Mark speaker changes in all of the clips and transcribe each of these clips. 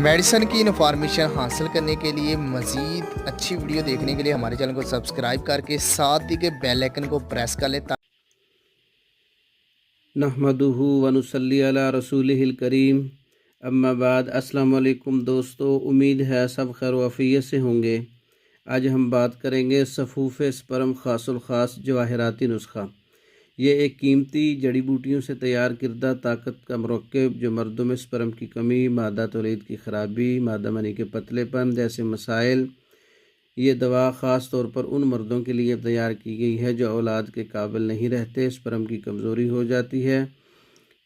Speaker 1: Medicine की information हासिल करने के लिए मज़ीद अच्छी वीडियो देखने के लिए हमारे चैनल को सब्सक्राइब करके साथ ही के बेल आइकन को प्रेस कर लें।
Speaker 2: नहमदुहु व नुसल्ली अला रसूलिहिल करीम। अम्मा बाद, अस्सलाम वालेकुम दोस्तों, उम्मीद है सब खैर वफ़ियत से होंगे। आज हम बात करेंगे सफ़ूफ़ स्पर्म ख़ासुल ख़ास जवाहराती नुस्खा। ये एक कीमती जड़ी बूटियों से तैयार किरदा ताकत का मरकब जो मर्दों में स्पर्म की कमी, मादा तौलीद की ख़राबी, मादा मनी के पतलेपन जैसे मसाइल। ये दवा ख़ास तौर पर उन मर्दों के लिए तैयार की गई है जो औलाद के काबिल नहीं रहते, स्पर्म की कमज़ोरी हो जाती है।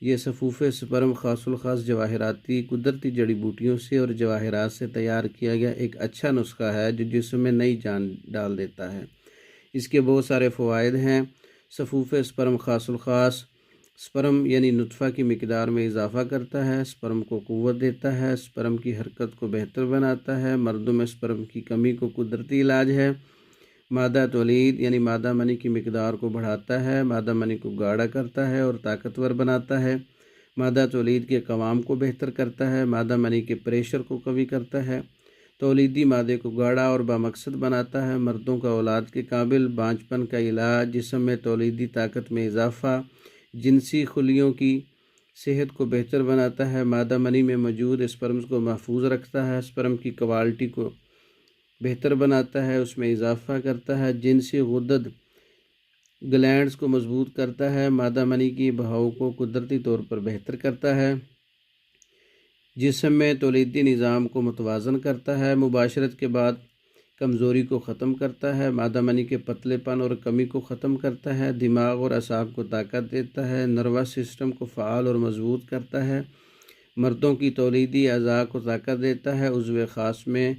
Speaker 2: ये सफ़ूफ़ स्पर्म ख़ासुल ख़ास जवाहराती कुदरती जड़ी बूटियों से और जवाहरात से तैयार किया गया एक अच्छा नुस्खा है जो जिस्म में नई जान डाल देता है। इसके बहुत सारे फ़वाइद हैं। सफ़ूफ़ स्पर्म ख़ासुल ख़ास स्पर्म यानी नुतफ़ा की मिकदार में इजाफ़ा करता है, स्पर्म को क़ुव्वत देता है, स्पर्म की हरकत को बेहतर बनाता है, मर्दों में स्पर्म की कमी को कुदरती इलाज है, मादा तौलीद यानी मादा मनी की मिकदार को बढ़ाता है, मादा मनी को गाढ़ा करता है और ताकतवर बनाता है, मादा तौलीद के कवाम को बेहतर करता है, मादा मनी के प्रेशर को कवी करता है, तौलीदी मादे को गाढ़ा और बामकसद बनाता है, मर्दों का औलाद के काबिल, बांझपन का इलाज, जिस्म में तौलीदी ताकत में इजाफ़ा, जिनसी खुलियों की सेहत को बेहतर बनाता है, मादा मनी में मौजूद स्पर्म्स को महफूज रखता है, स्पर्म की क्वालिटी को बेहतर बनाता है, उसमें इजाफ़ा करता है, जिनसी गुद्दत ग्लैंड्स को मजबूत करता है, मादा मनी की बहाव को कुदरती तौर पर बेहतर करता है, जिस्म में तौलीदी निज़ाम को मुतवाज़न करता है, मुबाशरत के बाद कमज़ोरी को ख़त्म करता है, मादा मनी के पतलेपन और कमी को ख़त्म करता है, दिमाग और असाब को ताकत देता है, नर्वस सिस्टम को फ़ाल और मजबूत करता है, मर्दों की तौलीदी अज़ा को ताकत देता है, उज़्व ख़ास में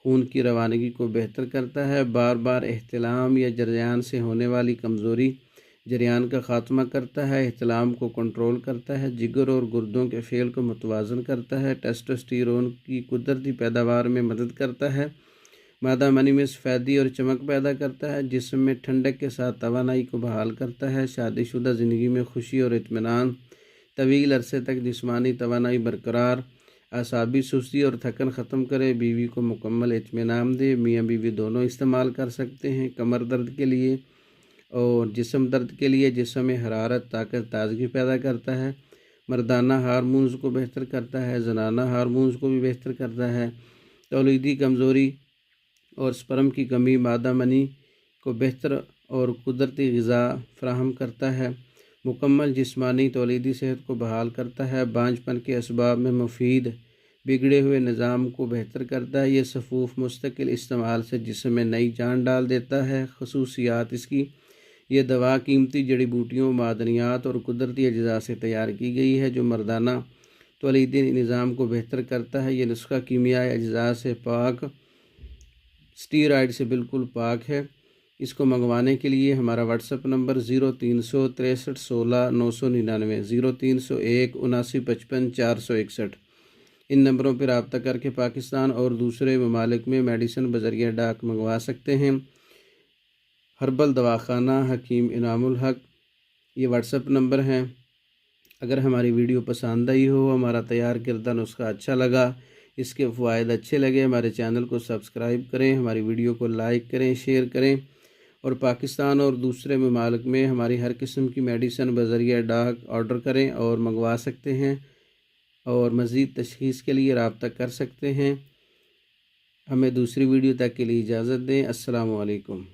Speaker 2: खून की रवानगी को बेहतर करता है, बार बार एहतिलाम या जरियान से होने वाली कमज़ोरी जरियान का ख़ात्मा करता है, एहतिलाम को कंट्रोल करता है, जिगर और गुर्दों के फेल को मुतवाज़न करता है, टेस्टोस्टेरोन की कुदरती पैदावार में मदद करता है, मादा मनी में सफ़ेदी और चमक पैदा करता है, जिस्म में ठंडक के साथ तवानाई को बहाल करता है, शादीशुदा ज़िंदगी में खुशी और इत्मीनान, तवील अरसे तक जिस्मानी तवानाई बरकरार, आसाबी सुस्ती और थकन ख़त्म करे, बीवी को मुकम्मल इत्मीनान दे। मियाँ बीवी दोनों इस्तेमाल कर सकते हैं। कमर दर्द के लिए और जिस्म दर्द के लिए जिस्म में हरारत, ताकत, ताजगी पैदा करता है, मर्दाना हार्मोन्स को बेहतर करता है, जनाना हार्मोन्स को भी बेहतर करता है, तौलीदी कमज़ोरी और स्पर्म की कमी, मादा मनी को बेहतर और कुदरती ग़िज़ा फ़राहम करता है, मुकम्मल जिस्मानी तौलीदी सेहत को बहाल करता है, बांझपन के असबाब में मुफीद बिगड़े हुए निज़ाम को बेहतर करता है। ये सफ़ूफ़ मुस्तकिल इस्तेमाल से जिस्म में नई जान डाल देता है। ख़ुसूसियात इसकी: ये दवा कीमती जड़ी बूटियों, मादनियात और कुदरती अज्जा से तैयार की गई है जो मर्दाना तौलीदी निज़ाम को बेहतर करता है। ये नुस्खा कीमियाई अज्जा से पाक, स्टीरॉयड से बिल्कुल पाक है। इसको मंगवाने के लिए हमारा व्हाट्सएप नंबर 0363 16 999 0301 7955 461, इन नंबरों पर रब्ता करके पाकिस्तान और दूसरे ममालिक में मेडिसिन बज़रिया डाक मंगवा सकते हैं। हर्बल दवाखाना हकीम इनामुल हक, ये व्हाट्सएप नंबर हैं। अगर हमारी वीडियो पसंद आई हो, हमारा तैयार किरदा नुस्खा अच्छा लगा, इसके फ़वाइद अच्छे लगे, हमारे चैनल को सब्सक्राइब करें, हमारी वीडियो को लाइक करें, शेयर करें, और पाकिस्तान और दूसरे ममालिक में हमारी हर किस्म की मेडिसिन बज़रिया डाक ऑर्डर करें और मंगवा सकते हैं, और मज़ीद तशख़ीस के लिए रब्ता कर सकते हैं। हमें दूसरी वीडियो तक के लिए इजाज़त दें। अस्सलामु अलैकुम।